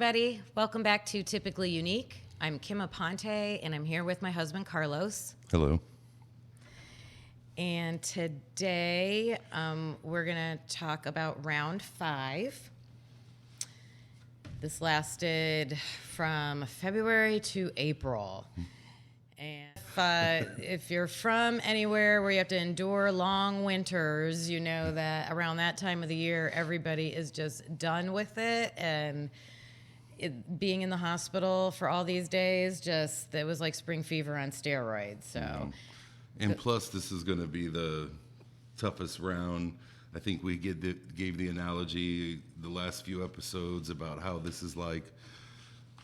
everybody. Welcome back to Typically Unique. I'm Kim Aponte, and I'm here with my husband, Carlos. Hello. And today, we're going to talk about round 5. This lasted from February to April. And if you're from anywhere where you have to endure long winters, you know that around that time of the year, everybody is just done with it. And being in the hospital for all these days, it was like spring fever on steroids. So, and plus, this is going to be the toughest round. I think we gave the analogy the last few episodes about how this is like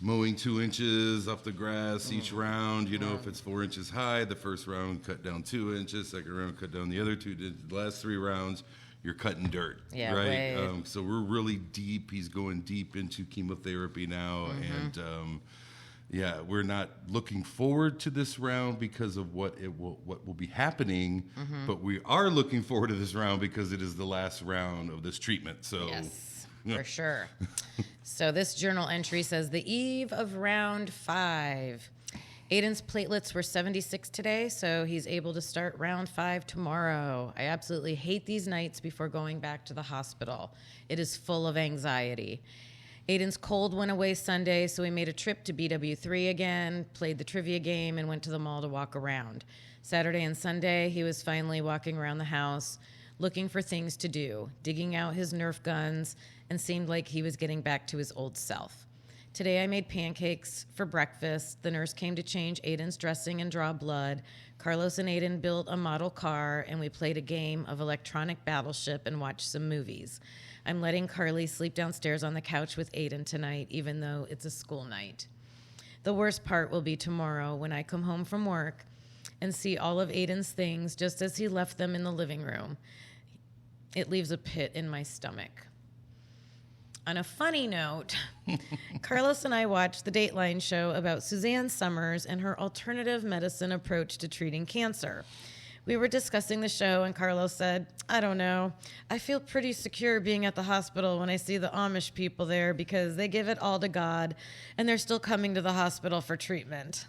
mowing 2 inches off the grass each round. You know, if it's 4 inches high, the first round cut down 2 inches, second round cut down the other 2. The last 3 rounds, you're cutting dirt, right? So we're really deep. He's going deep into chemotherapy now, and we're not looking forward to this round because of what will be happening, but we are looking forward to this round because it is the last round of this treatment. So yes, for sure. So this journal entry says the eve of round 5. Aiden's platelets were 76 today, so he's able to start round 5 tomorrow. I absolutely hate these nights before going back to the hospital. It is full of anxiety. Aiden's cold went away Sunday, so we made a trip to BW3 again, played the trivia game, and went to the mall to walk around. Saturday and Sunday, he was finally walking around the house, looking for things to do, digging out his Nerf guns, and seemed like he was getting back to his old self. Today I made pancakes for breakfast. The nurse came to change Aiden's dressing and draw blood. Carlos and Aiden built a model car, and we played a game of electronic battleship and watched some movies. I'm letting Carly sleep downstairs on the couch with Aiden tonight, even though it's a school night. The worst part will be tomorrow when I come home from work and see all of Aiden's things just as he left them in the living room. It leaves a pit in my stomach. On a funny note, Carlos and I watched the Dateline show about Suzanne Summers and her alternative medicine approach to treating cancer. We were discussing the show, and Carlos said, I don't know. I feel pretty secure being at the hospital when I see the Amish people there because they give it all to God, and they're still coming to the hospital for treatment.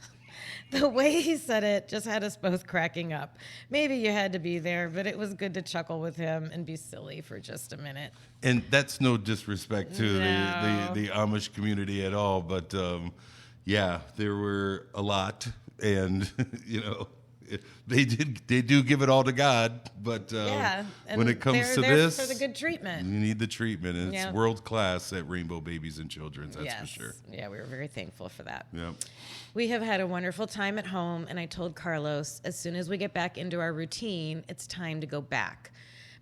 The way he said it just had us both cracking up. Maybe you had to be there, but it was good to chuckle with him and be silly for just a minute. And that's no disrespect to the Amish community at all, but there were a lot, and they do give it all to God, but when it comes to this, for the good treatment, you need the treatment, and it's world class at Rainbow Babies and Children's. That's for sure. Yeah, we were very thankful for that. Yeah. We have had a wonderful time at home, and I told Carlos, as soon as we get back into our routine, it's time to go back.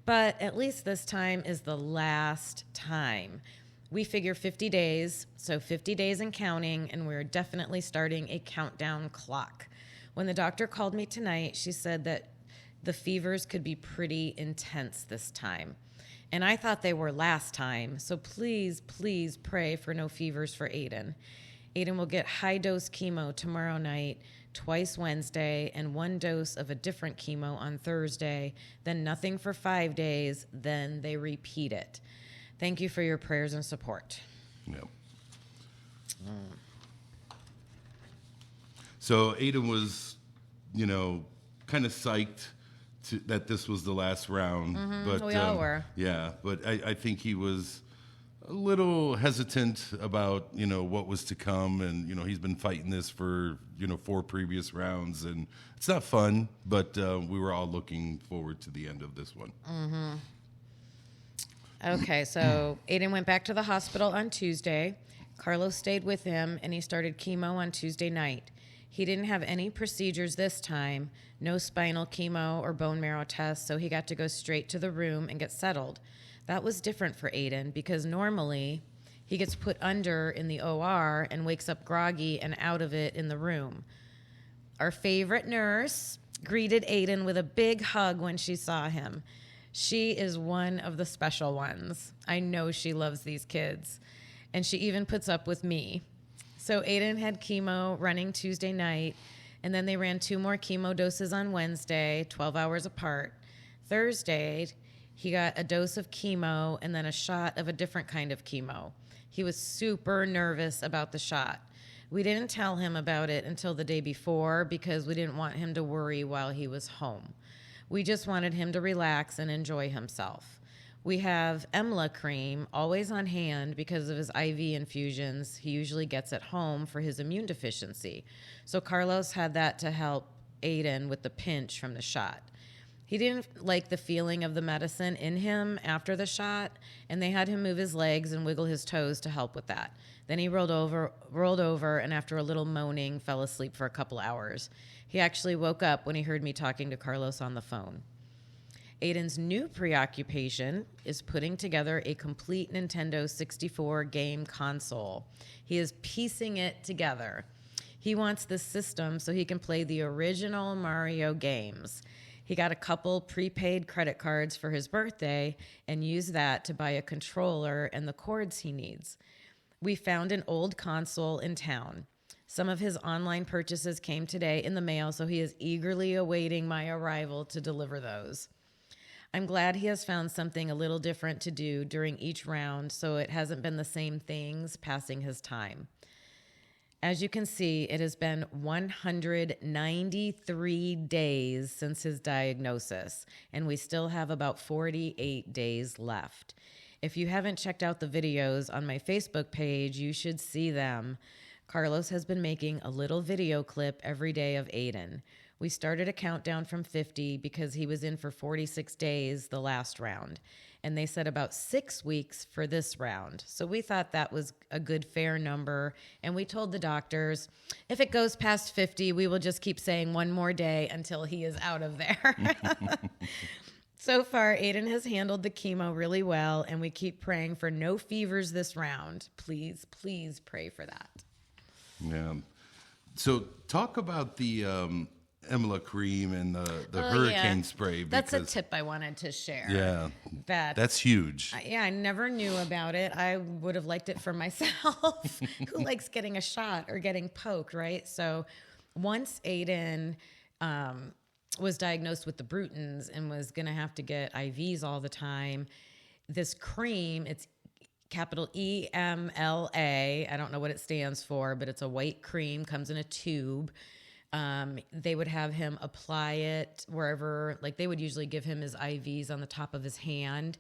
But at least this time is the last time. We figure 50 days, so 50 days and counting, and we're definitely starting a countdown clock. When the doctor called me tonight, she said that the fevers could be pretty intense this time. And I thought they were last time, so please, please pray for no fevers for Aiden. Aiden will get high-dose chemo tomorrow night, twice Wednesday, and 1 dose of a different chemo on Thursday, then nothing for 5 days, then they repeat it. Thank you for your prayers and support. Yep. So Aiden was, kind of psyched that this was the last round. But we all were. Yeah, but I think he was a little hesitant about, what was to come. And, he's been fighting this for, 4 previous rounds. And it's not fun, but we were all looking forward to the end of this one. Okay, so Aiden went back to the hospital on Tuesday. Carlos stayed with him, and he started chemo on Tuesday night. He didn't have any procedures this time, no spinal chemo or bone marrow tests, so he got to go straight to the room and get settled. That was different for Aiden because normally he gets put under in the OR and wakes up groggy and out of it in the room. Our favorite nurse greeted Aiden with a big hug when she saw him. She is one of the special ones. I know she loves these kids, and she even puts up with me. So Aiden had chemo running Tuesday night, and then they ran 2 more chemo doses on Wednesday, 12 hours apart. Thursday, he got a dose of chemo and then a shot of a different kind of chemo. He was super nervous about the shot. We didn't tell him about it until the day before because we didn't want him to worry while he was home. We just wanted him to relax and enjoy himself. We have AML cream always on hand because of his IV infusions he usually gets at home for his immune deficiency. So Carlos had that to help Aiden with the pinch from the shot. He didn't like the feeling of the medicine in him after the shot, and they had him move his legs and wiggle his toes to help with that. Then he rolled over, and after a little moaning, fell asleep for a couple hours. He actually woke up when he heard me talking to Carlos on the phone. Aiden's new preoccupation is putting together a complete Nintendo 64 game console. He is piecing it together. He wants this system so he can play the original Mario games. He got a couple prepaid credit cards for his birthday and used that to buy a controller and the cords he needs. We found an old console in town. Some of his online purchases came today in the mail, so he is eagerly awaiting my arrival to deliver those. I'm glad he has found something a little different to do during each round, so it hasn't been the same things passing his time. As you can see, it has been 193 days since his diagnosis, and we still have about 48 days left. If you haven't checked out the videos on my Facebook page, you should see them. Carlos has been making a little video clip every day of Aiden. We started a countdown from 50 because he was in for 46 days the last round. And they said about 6 weeks for this round. So we thought that was a good, fair number. And we told the doctors, if it goes past 50, we will just keep saying one more day until he is out of there. So far, Aiden has handled the chemo really well, and we keep praying for no fevers this round. Please, please pray for that. Yeah. So talk about the AML cream and the hurricane spray. That's a tip I wanted to share. Yeah, that's huge. I never knew about it. I would have liked it for myself. Who likes getting a shot or getting poked, right? So once Aiden was diagnosed with the Brutins and was going to have to get IVs all the time, this cream, it's capital EMLA. I don't know what it stands for, but it's a white cream, comes in a tube. They would have him apply it wherever, like they would usually give him his IVs on the top of his hand.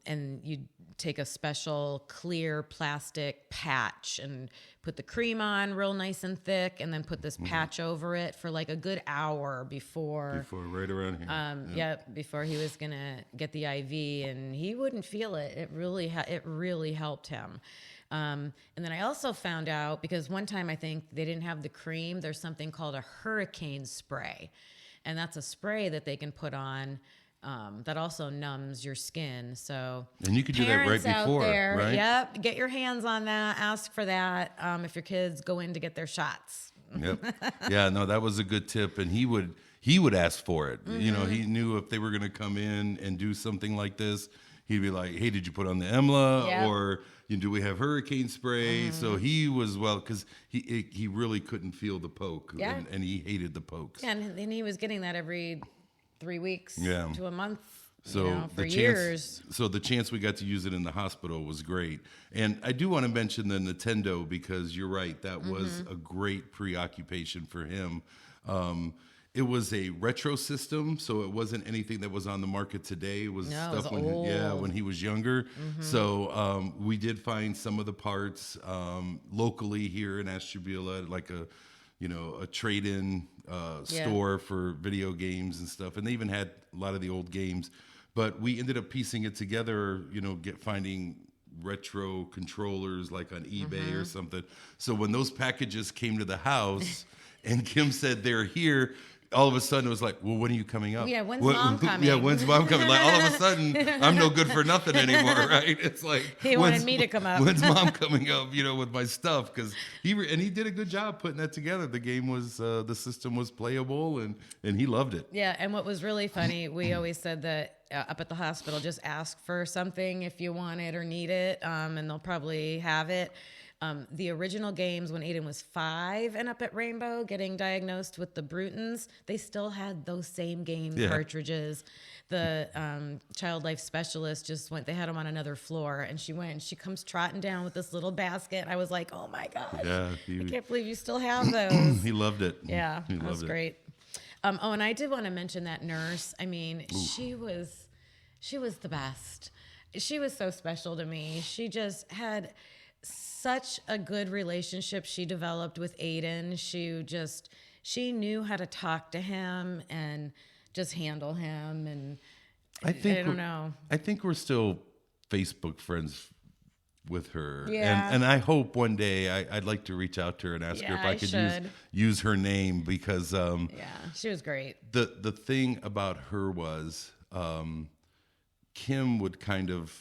And you'd take a special clear plastic patch and put the cream on real nice and thick and then put this patch over it for like a good hour before right around here. Before he was going to get the IV, and he wouldn't feel it. It really helped him. And then I also found out, because one time I think they didn't have the cream, there's something called a hurricane spray. And that's a spray that they can put on that also numbs your skin. So, and you could do that right before, there, right? Yep, get your hands on that. Ask for that if your kids go in to get their shots. Yep. Yeah, no, that was a good tip. And he would ask for it. You know, he knew if they were going to come in and do something like this, he'd be like, hey, did you put on the EMLA? Yep. Or do we have hurricane spray? So he was, because he really couldn't feel the poke. Yeah. And he hated the pokes. Yeah, and he was getting that every 3 weeks to a month. So for years. So the chance we got to use it in the hospital was great. And I do want to mention the Nintendo, because you're right, that was a great preoccupation for him. It was a retro system, so it wasn't anything that was on the market today. It was stuff when he was younger. So we did find some of the parts locally here in Ashtabula, like a trade-in store for video games and stuff. And they even had a lot of the old games. But we ended up piecing it together, finding retro controllers like on eBay or something. So when those packages came to the house and Kim said they're here, all of a sudden it was like, well, when are you coming up? Yeah, when's mom coming? Yeah, when's mom coming? Like all of a sudden, I'm no good for nothing anymore, right? It's like he wanted me to come up. When's mom coming up? With my stuff, because he did a good job putting that together. The game was the system was playable, and he loved it. Yeah, and what was really funny, we always said that up at the hospital, just ask for something if you want it or need it, and they'll probably have it. The original games when Aiden was 5 and up at Rainbow getting diagnosed with the Brutons, they still had those same game cartridges. The child life specialist just went, they had him on another floor, and she went and she comes trotting down with this little basket. I was like, oh my gosh, I can't believe you still have those. He loved it. Yeah, that was great. And I did want to mention that nurse. I mean, she was the best. She was so special to me. She just had such a good relationship she developed with Aiden. She knew how to talk to him and just handle him. And I don't know. I think we're still Facebook friends with her. Yeah. And I hope one day I'd like to reach out to her and ask her if I could use her name, because she was great. The thing about her was Kim would kind of,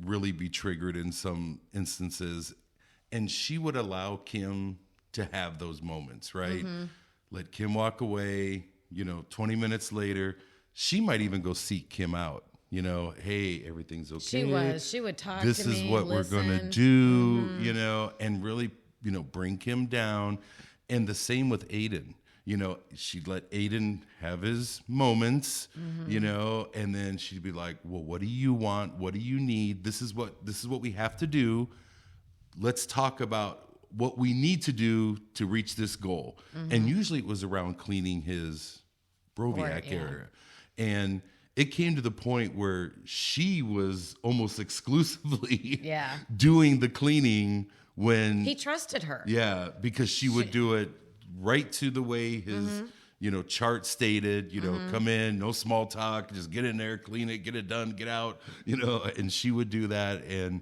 really be triggered in some instances, and she would allow Kim to have those moments, right? Mm-hmm. Let Kim walk away, 20 minutes later, she might even go seek Kim out. Hey, everything's okay. She would talk to me. This is what we're going to do, and really, bring Kim down. And the same with Aiden. She'd let Aiden have his moments, and then she'd be like, well, what do you want? What do you need? This is what we have to do. Let's talk about what we need to do to reach this goal. Mm-hmm. And usually it was around cleaning his Broviac area. And it came to the point where she was almost exclusively doing the cleaning when he trusted her. Yeah, because she would do it right to the way his chart stated, come in, no small talk, just get in there, clean it, get it done, get out, and she would do that. And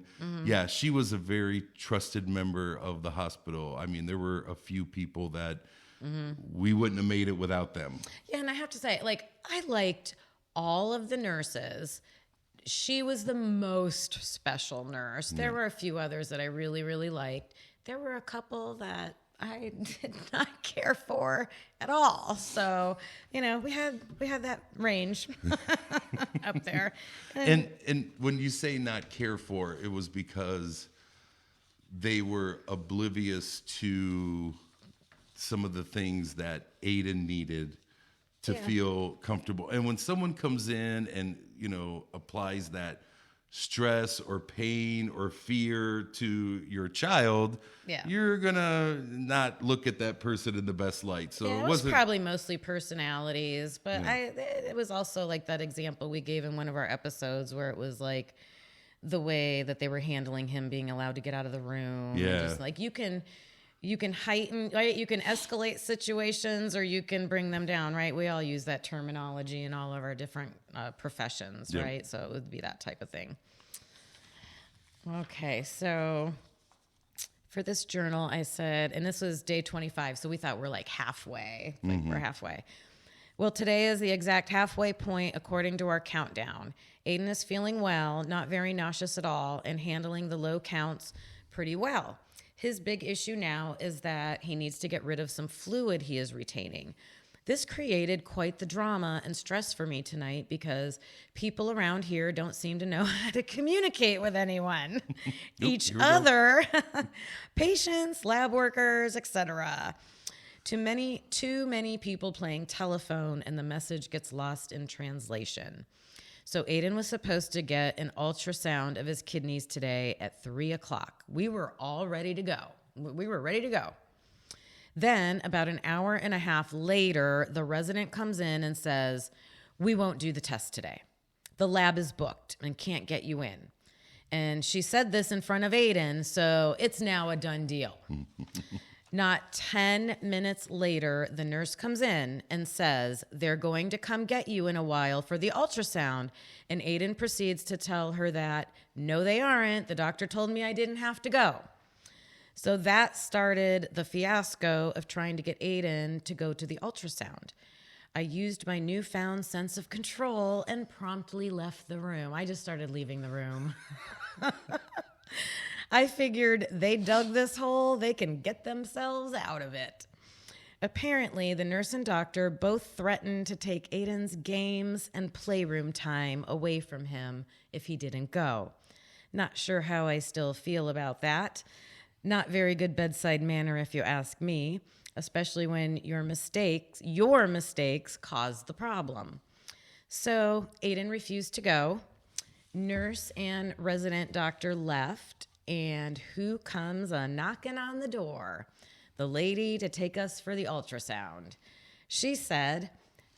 she was a very trusted member of the hospital. I mean, there were a few people that we wouldn't have made it without them. Yeah, and I have to say, I liked all of the nurses. She was the most special nurse. There were a few others that I really, really liked. There were a couple that I did not care for at all. So, we had that range up there. And when you say not care for, it was because they were oblivious to some of the things that Aiden needed to feel comfortable. And when someone comes in and, applies that stress or pain or fear to your child, you're gonna not look at that person in the best light. So it was probably mostly personalities, but it was also like that example we gave in one of our episodes where it was like the way that they were handling him being allowed to get out of the room. Yeah. And just like you can heighten, right? You can escalate situations or you can bring them down, right? We all use that terminology in all of our different professions, right? So it would be that type of thing. Okay, so for this journal, I said, and this was day 25, so we thought we're like halfway. We're halfway. Well, today is the exact halfway point according to our countdown. Aiden is feeling well, not very nauseous at all, and handling the low counts pretty well. His big issue now is that he needs to get rid of some fluid he is retaining. This created quite the drama and stress for me tonight because people around here don't seem to know how to communicate with anyone, each other, patients, lab workers, etc. Too many people playing telephone, and the message gets lost in translation. So Aiden was supposed to get an ultrasound of his kidneys today at 3:00. We were all ready to go. Then, about an hour and a half later, the resident comes in and says, we won't do the test today. The lab is booked and can't get you in. And she said this in front of Aiden, so it's now a done deal. Not 10 minutes later, the nurse comes in and says, they're going to come get you in a while for the ultrasound. And Aiden proceeds to tell her that, no, they aren't. The doctor told me I didn't have to go. So that started the fiasco of trying to get Aiden to go to the ultrasound. I used my newfound sense of control and promptly left the room. I just started leaving the room. I figured they dug this hole, they can get themselves out of it. Apparently, the nurse and doctor both threatened to take Aiden's games and playroom time away from him if he didn't go. Not sure how I still feel about that. Not very good bedside manner, if you ask me, especially when your mistakes caused the problem. So Aiden refused to go. Nurse and resident doctor left, and who comes a knocking on the door? The lady to take us for the ultrasound. She said,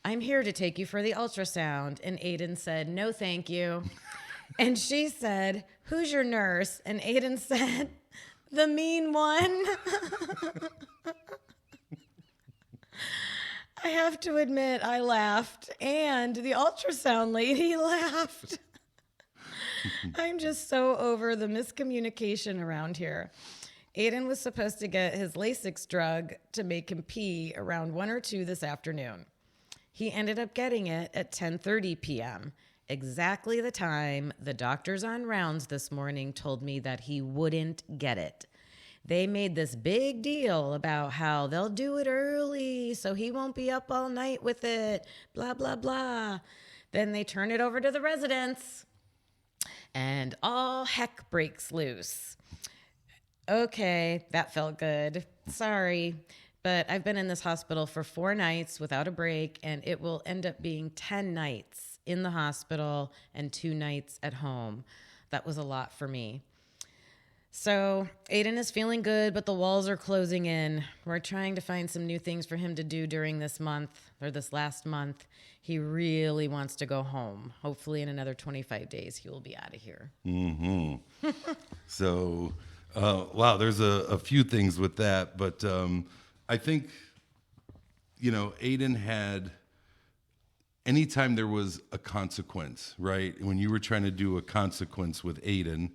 "I'm here to take you for the ultrasound." And Aiden said, "No, thank you." And she said, "Who's your nurse?" And Aiden said, "The mean one." I have to admit, I laughed, and the ultrasound lady laughed. I'm just so over the miscommunication around here. Aiden was supposed to get his Lasix drug to make him pee around 1 or 2 this afternoon. He ended up getting it at 10:30 p.m., exactly the time the doctors on rounds this morning told me that he wouldn't get it. They made this big deal about how they'll do it early so he won't be up all night with it, blah, blah, blah. Then they turn it over to the residents, and all heck breaks loose. Okay, that felt good. Sorry, but I've been in this hospital for 4 nights without a break, and it will end up being 10 nights in the hospital and 2 nights at home. That was a lot for me. So Aiden is feeling good, but the walls are closing in. We're trying to find some new things for him to do during this month, or this last month. He really wants to go home. Hopefully in another 25 days, he will be out of here. Mm-hmm. So, wow, there's a few things with that. But I think, Aiden had, anytime there was a consequence, right? When you were trying to do a consequence with Aiden,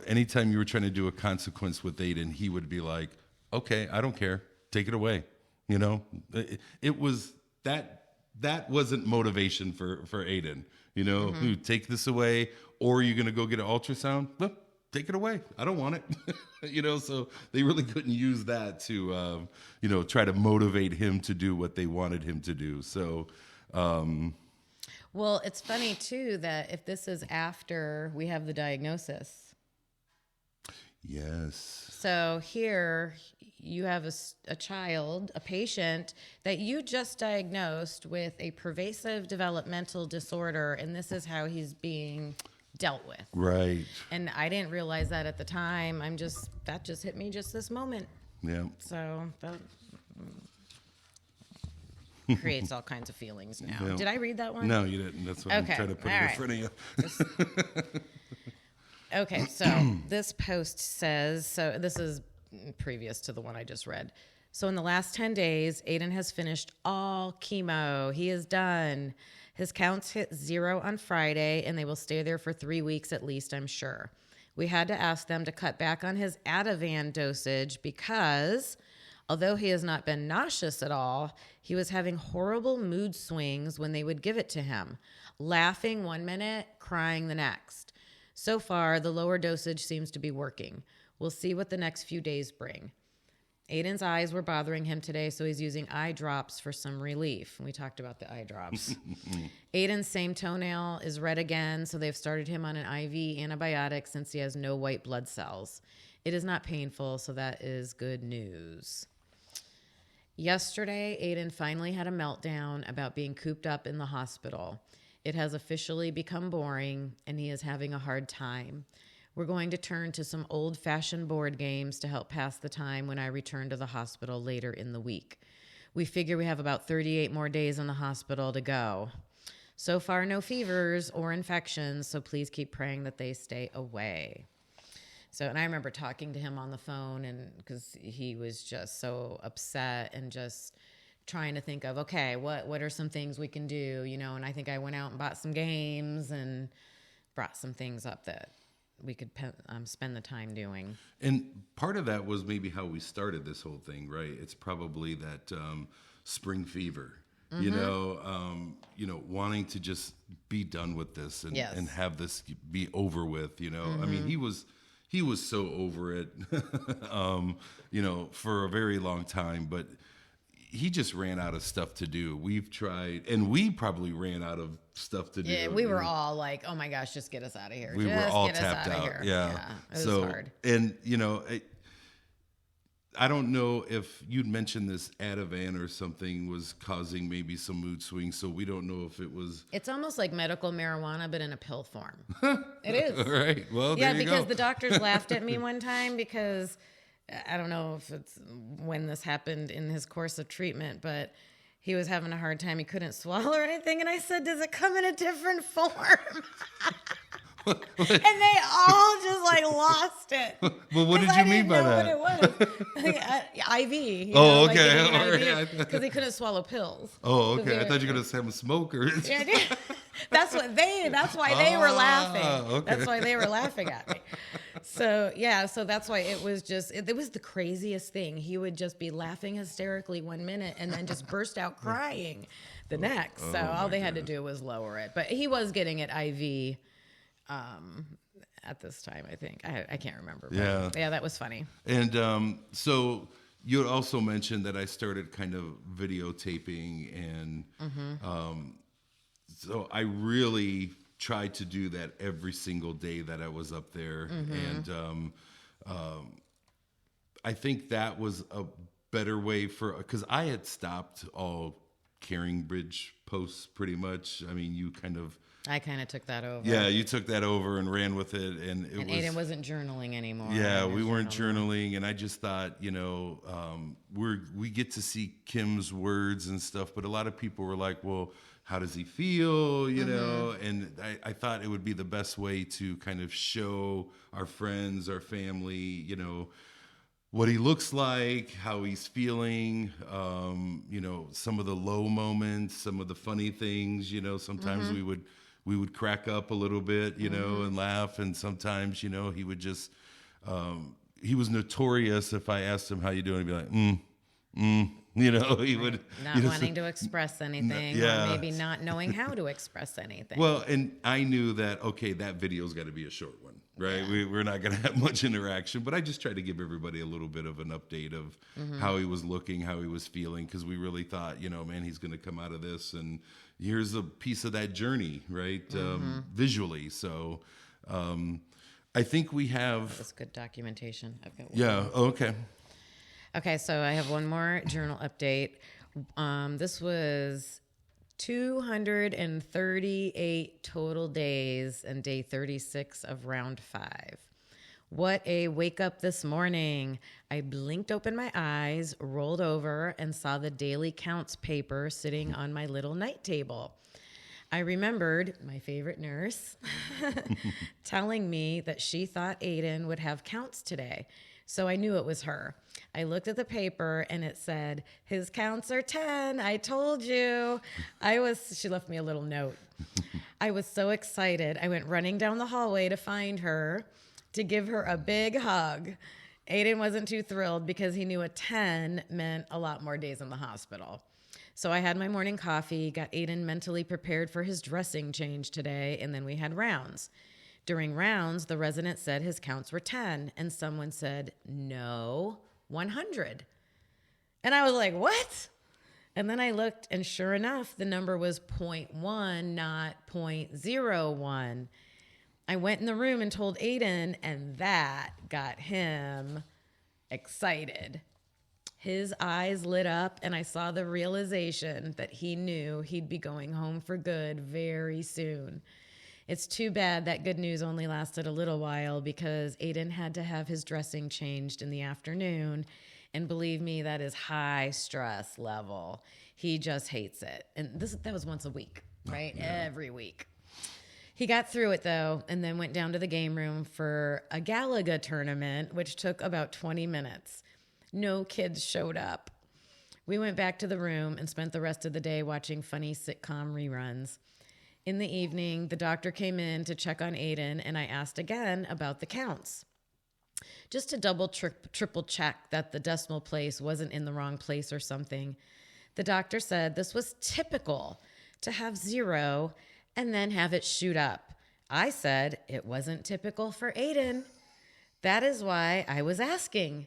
anytime you were trying to do a consequence with Aiden, he would be like, "Okay, I don't care. Take it away." It was that wasn't motivation for Aiden. Who take this away, or you're gonna go get an ultrasound? Well, take it away. I don't want it. So they really couldn't use that to try to motivate him to do what they wanted him to do. So. Well, it's funny too that if this is after we have the diagnosis. Yes. So here you have a child, a patient that you just diagnosed with a pervasive developmental disorder, and this is how he's being dealt with. Right. And I didn't realize that at the time. That just hit me just this moment. Yeah. So that creates all kinds of feelings now. Yeah. Did I read that one? No, you didn't. That's why Okay. I'm trying to put All it right. in front of you. Okay, so this post says, so this is previous to the one I just read. So in the last 10 days, Aiden has finished all chemo. He is done. His counts hit 0 on Friday, and they will stay there for 3 weeks at least, I'm sure. We had to ask them to cut back on his Ativan dosage because, although he has not been nauseous at all, he was having horrible mood swings when they would give it to him, laughing 1 minute, crying the next. So far, the lower dosage seems to be working. We'll see what the next few days bring. Aiden's eyes were bothering him today, so he's using eye drops for some relief. We talked about the eye drops. Aiden's same toenail is red again, so they've started him on an IV antibiotic since he has no white blood cells. It is not painful, so that is good news. Yesterday, Aiden finally had a meltdown about being cooped up in the hospital. It has officially become boring, and he is having a hard time. We're going to turn to some old-fashioned board games to help pass the time when I return to the hospital later in the week. We figure we have about 38 more days in the hospital to go. So far, no fevers or infections, so please keep praying that they stay away. So, and I remember talking to him on the phone, and because he was just so upset and just trying to think of, okay, what are some things we can do, and I think I went out and bought some games and brought some things up that we could spend the time doing. And part of that was maybe how we started this whole thing, right? It's probably that spring fever, wanting to just be done with this and, Yes. and have this be over with, I mean, he was so over it, for a very long time, but he just ran out of stuff to do. We've tried, and we probably ran out of stuff to do. Yeah, we were all like, "Oh my gosh, just get us out of here." We were all tapped out. Yeah. It was hard. And I don't know if you'd mentioned this Ativan or something was causing maybe some mood swings. So we don't know if it was. It's almost like medical marijuana, but in a pill form. It is. All right. Well, yeah, there you because go. the doctors laughed at me one time because I don't know if it's when this happened in his course of treatment, but he was having a hard time. He couldn't swallow or anything. And I said, "Does it come in a different form?" And they all just like lost it. Well, what did you mean by that? What it was. IV. Oh, okay. Because he couldn't swallow pills. Oh, okay. I thought you were going to have a smoker. Yeah, that's why they were laughing. Okay. That's why they were laughing at me. So that's why it was just, it was the craziest thing. He would just be laughing hysterically one minute and then just burst out crying the next. So all they had to do was lower it. But he was getting it IV at this time, I think. I can't remember. But yeah, that was funny. And so you had also mentioned that I started kind of videotaping, and so I really tried to do that every single day that I was up there. And I think that was a better way because I had stopped all Caring Bridge posts pretty much. I mean, I kind of took that over. Yeah, you took that over and ran with it, and Aiden wasn't journaling anymore. Yeah, we weren't journaling, and I just thought, we get to see Kim's words and stuff, but a lot of people were like, "Well, how does he feel?" You know, and I thought it would be the best way to kind of show our friends, our family, what he looks like, how he's feeling, some of the low moments, some of the funny things. Sometimes we would crack up a little bit, and laugh. And sometimes, he would just, he was notorious if I asked him, "How you doing?" He'd be like, he would. Not wanting to express anything, or maybe not knowing how to express anything. Well, and I knew that, okay, that video's got to be a short one, right? Yeah. We're not going to have much interaction, but I just tried to give everybody a little bit of an update of how he was looking, how he was feeling, because we really thought, man, he's going to come out of this, and here's a piece of that journey, right? Visually. So I think we have... That's good documentation. I've got one. Yeah, okay. Okay, so I have one more journal update. This was 238 total days and day 36 of round 5. What a wake up this morning. I blinked open my eyes, rolled over, and saw the daily counts paper sitting on my little night table. I remembered my favorite nurse telling me that she thought Aiden would have counts today. So I knew it was her. I looked at the paper and it said, "His counts are 10. I told you." She left me a little note. I was so excited. I went running down the hallway to find her, to give her a big hug. Aiden wasn't too thrilled because he knew a 10 meant a lot more days in the hospital. So I had my morning coffee, got Aiden mentally prepared for his dressing change today, and then we had rounds. During rounds, the resident said his counts were 10, and someone said, "No, 100. And I was like, "What?" And then I looked, and sure enough, the number was 0.1, not 0.01. I went in the room and told Aiden, and that got him excited. His eyes lit up, and I saw the realization that he knew he'd be going home for good very soon. It's too bad that good news only lasted a little while because Aiden had to have his dressing changed in the afternoon. And believe me, that is high stress level. He just hates it. And that was once a week, right? Yeah. Every week. He got through it, though, and then went down to the game room for a Galaga tournament, which took about 20 minutes. No kids showed up. We went back to the room and spent the rest of the day watching funny sitcom reruns. In the evening, the doctor came in to check on Aiden, and I asked again about the counts. Just to triple check that the decimal place wasn't in the wrong place or something. The doctor said this was typical to have 0 and then have it shoot up. I said it wasn't typical for Aiden. That is why I was asking.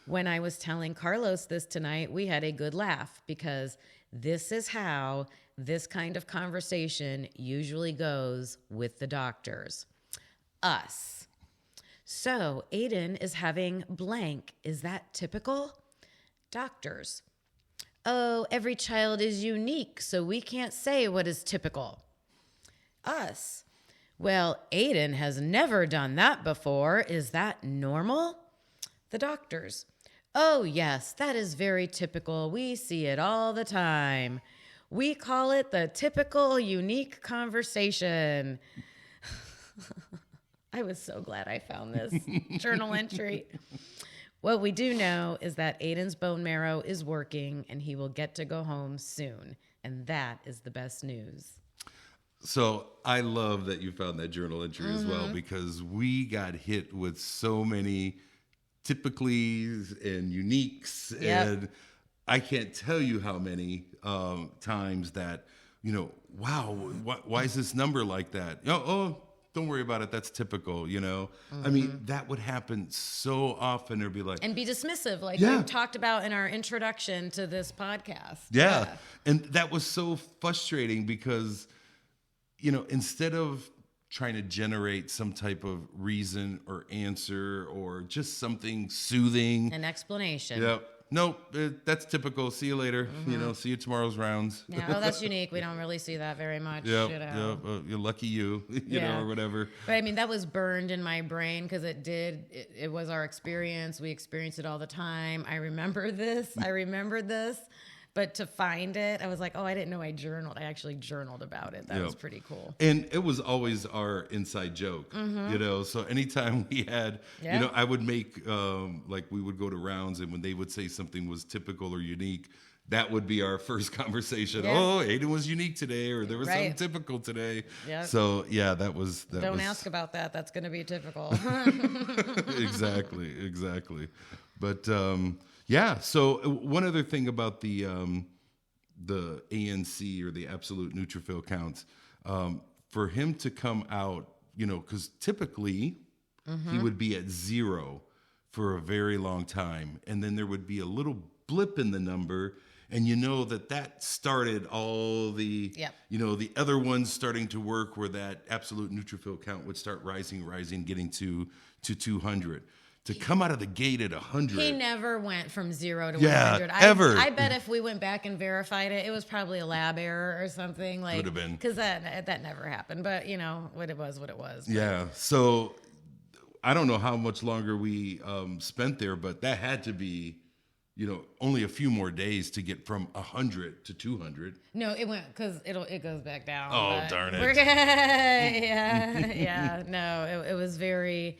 When I was telling Carlos this tonight, we had a good laugh because this is how this kind of conversation usually goes with the doctors. Us. So Aiden is having blank. Is that typical? Doctors. Oh, every child is unique, so we can't say what is typical. Us. Well, Aiden has never done that before. Is that normal? The doctors. Oh, yes, that is very typical. We see it all the time. We call it the typical unique conversation. I was so glad I found this journal entry. What we do know is that Aiden's bone marrow is working and he will get to go home soon. And that is the best news. So I love that you found that journal entry as well, because we got hit with so many typicallys and uniques. Yep. And I can't tell you how many times that, wow, why is this number like that? Oh, don't worry about it. That's typical, I mean, that would happen so often. It'd be like, and be dismissive, like Yeah. we talked about in our introduction to this podcast. Yeah. And that was so frustrating because, instead of trying to generate some type of reason or answer or just something soothing. An explanation. Yep. Nope. That's typical. See you later. See you tomorrow's rounds. Yeah, oh, that's unique. We don't really see that very much. Yep. You're lucky you, or whatever. But I mean, that was burned in my brain because it was our experience. We experience it all the time. I remembered this. But to find it, I was like, oh, I didn't know I journaled. I actually journaled about it. That was pretty cool. And it was always our inside joke, So anytime we had, I would make, like we would go to rounds and when they would say something was typical or unique, that would be our first conversation. Yeah. Oh, Aiden was unique today, or there was something typical today. Yep. So yeah, that was. Don't ask about that. That's going to be typical. Exactly. But yeah. So one other thing about the ANC or the absolute neutrophil counts, for him to come out, because typically he would be at 0 for a very long time, and then there would be a little blip in the number. And that started all the, the other ones starting to work where that absolute neutrophil count would start rising, getting to 200. To come out of the gate at 100. He never went from 0 to 100. Ever. I bet if we went back and verified it, it was probably a lab error or something. Could have been. Because that never happened. But, what it was. But. Yeah. So I don't know how much longer we spent there, but that had to be, only a few more days to get from 100 to 200. No, it went because it goes back down. Oh, darn it. Yeah. No, it was very...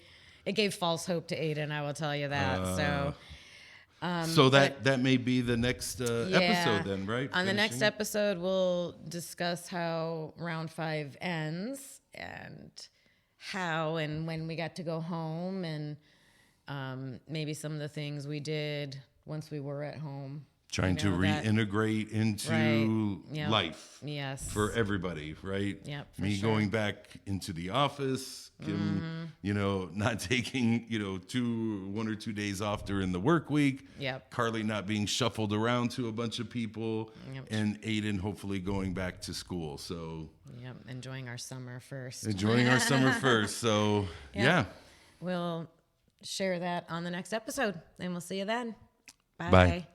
It gave false hope to Aiden, I will tell you that. So that may be the next episode then, right? On the next episode, we'll discuss how round 5 ends and how and when we got to go home and maybe some of the things we did once we were at home. Trying to reintegrate into life. Yes. For everybody, right? Yep. Me going back into the office, Kim, not taking, 1 or 2 days off during the work week. Yep. Carly not being shuffled around to a bunch of people. Yep. And Aiden hopefully going back to school. So. Yep. Enjoying our summer first. So, yeah. We'll share that on the next episode and we'll see you then. Bye.